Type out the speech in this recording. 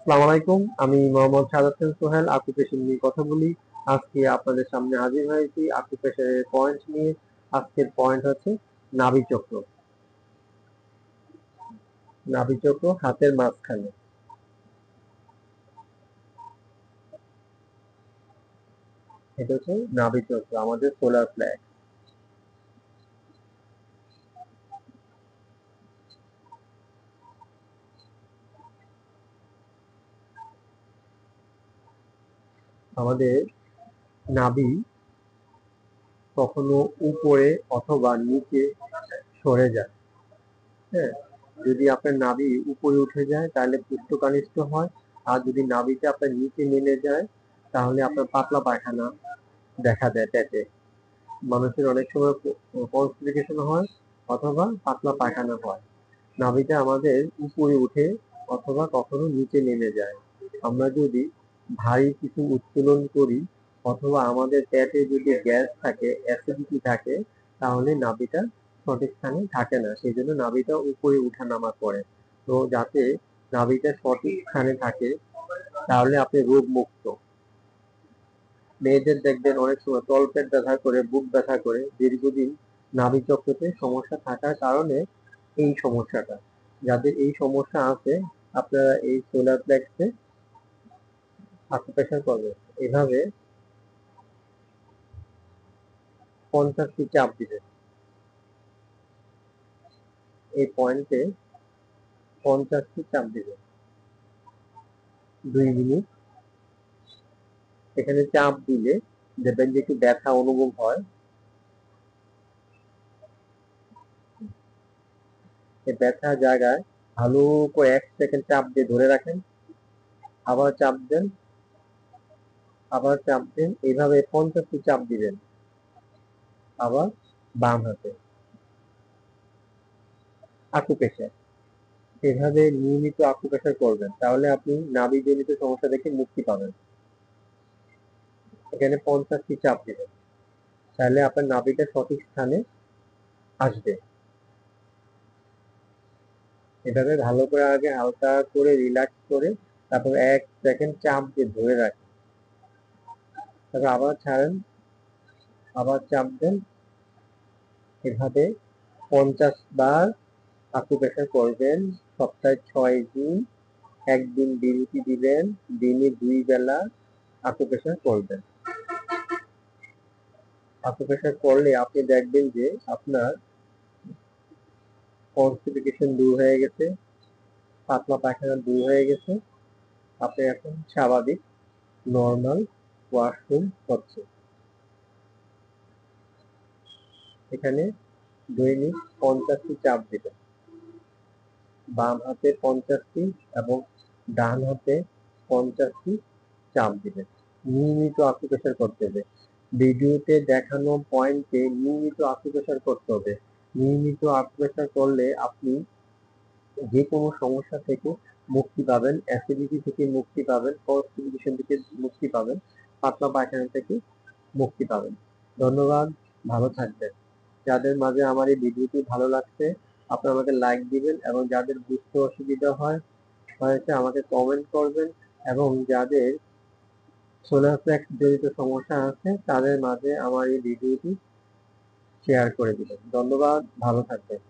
আসসালামু আলাইকুম। আমি মোহাম্মদ সাদাত হোসেন সোহেল, অকুপেশন নিয়ে কথা বলি। আজকে আপনাদের সামনে হাজির হয়েছি অকুপেশনের পয়েন্ট নিয়ে। আজকের পয়েন্ট হচ্ছে নাভিচক্র। নাভিচক্র হাতের মাঝখানে, এটা হচ্ছে নাভিচক্র, আমাদের সোলার ফ্ল্যাগ। আমাদের নাভি কখনো উপরে অথবা নিচে সরে যায়। হ্যাঁ, যদি আপনার নাভি উপরে উঠে যায় তাহলে পুষ্টকানিষ্ঠ হয়, আর যদি নাভিটা আপনার নিচে নেমে যায় তাহলে আপনার পাতলা পায়খানা দেখা দেয় পেটে। মানুষের অনেক সময় কনস্টিপেশন হয় অথবা পাতলা পায়খানা হয়। নাভিটা আমাদের উপরে উঠে অথবা কখনো নিচে নেমে যায়। আমরা যদি ভারী কিছু উত্তোলন করি অথবা আমাদের পেটে যদি গ্যাস থাকে, অ্যাসিডিটি থাকে, তাহলে নাভিটা সঠিক স্থানে থাকে না, সেই জন্য নাভিটা উপরে উঠানামা করে। তো যাতে নাভিটা সঠিক স্থানে থাকে তাহলে আপনি রোগ মুক্ত। মেয়েদের দেখবেন অনেক সময় তলপেট ব্যথা করে, বুক ব্যথা করে, দীর্ঘদিন নাভিচক্রতে সমস্যা থাকার কারণে এই সমস্যাটা। যাদের এই সমস্যা আছে আপনারা এই সোলার প্লেক্সে আকুপ্রেশার করবেন। এভাবে 50টি চাপ দিবেন। এই পয়েন্টে 50টি চাপ দিবেন 2 মিনিট। এখানে চাপ দিলে দেখবেন যে একটু ব্যথা অনুভব হয়। এই ব্যথা জায়গায় ভালো করে 1 সেকেন্ড চাপ দিয়ে ধরে রাখেন, আবার চাপ দেন, আবার চাপ দেন, এইভাবে 50টি চাপ দিবেন। আবার বাম হাতে আকুপ্রেশার। এভাবে নিয়মিত আকুপ্রেশার করবেন, তাহলে আপনি নাভিজনিত সমস্যা থেকে মুক্তি পাবেন। এখানে 50টি চাপ দিবেন, তাহলে আপনার নাভিটা সঠিক স্থানে আসবে। এভাবে ভালো করে আগে হালকা করে রিল্যাক্স করে তারপর 1 সেকেন্ড চাপ দিয়ে ধরে রাখেন, তারপর আবার ছাড়েন, আবার চাপ দেন। এভাবে 50 বার আকুপ্রেশার করবেন। সপ্তাহে 6 দিন, একদিন বিরতি দিবেন, দিনে 2 বেলা আকুপ্রেশার করবেন। আকুপ্রেশার করলে আপনি দেখবেন যে আপনার কনস্টিপেশন দূর হয়ে গেছে, পাতলা পায়খানা দূর হয়ে গেছে, আপনি এখন স্বাভাবিক নর্মাল ওয়াশরুম হচ্ছে। এখানে দৈনিক 50টি চাপ দিবেন, বাম হাতে 50টি এবং ডান হাতে 50টি চাপ দিবেন। নিয়মিত আকুপ্রেশার করতে হবে। ভিডিওতে দেখানো পয়েন্টে নিয়মিত আকুপ্রেশার করতে হবে। নিয়মিত আকুপ্রেশার করলে আপনি যে কোনো সমস্যা থেকে মুক্তি পাবেন, অ্যাসিডিটি থেকে মুক্তি পাবেন, কনস্টিপেশন থেকে মুক্তি পাবেন, পাতলা পায়খানা থেকে মুক্তি পাবেন। ধন্যবাদ, ভালো থাকবেন। যাদের মাঝে আমার এই ভিডিওটি ভালো লাগছে আপনারা আমাকে লাইক দিবেন, এবং যাদের বুঝতে অসুবিধা হয়েছে আমাকে কমেন্ট করবেন, এবং যাদের সোলার প্লেক্স জনিত সমস্যা আছে তাদের মাঝে আমার এই ভিডিওটি শেয়ার করে দিবেন। ধন্যবাদ, ভালো থাকবেন।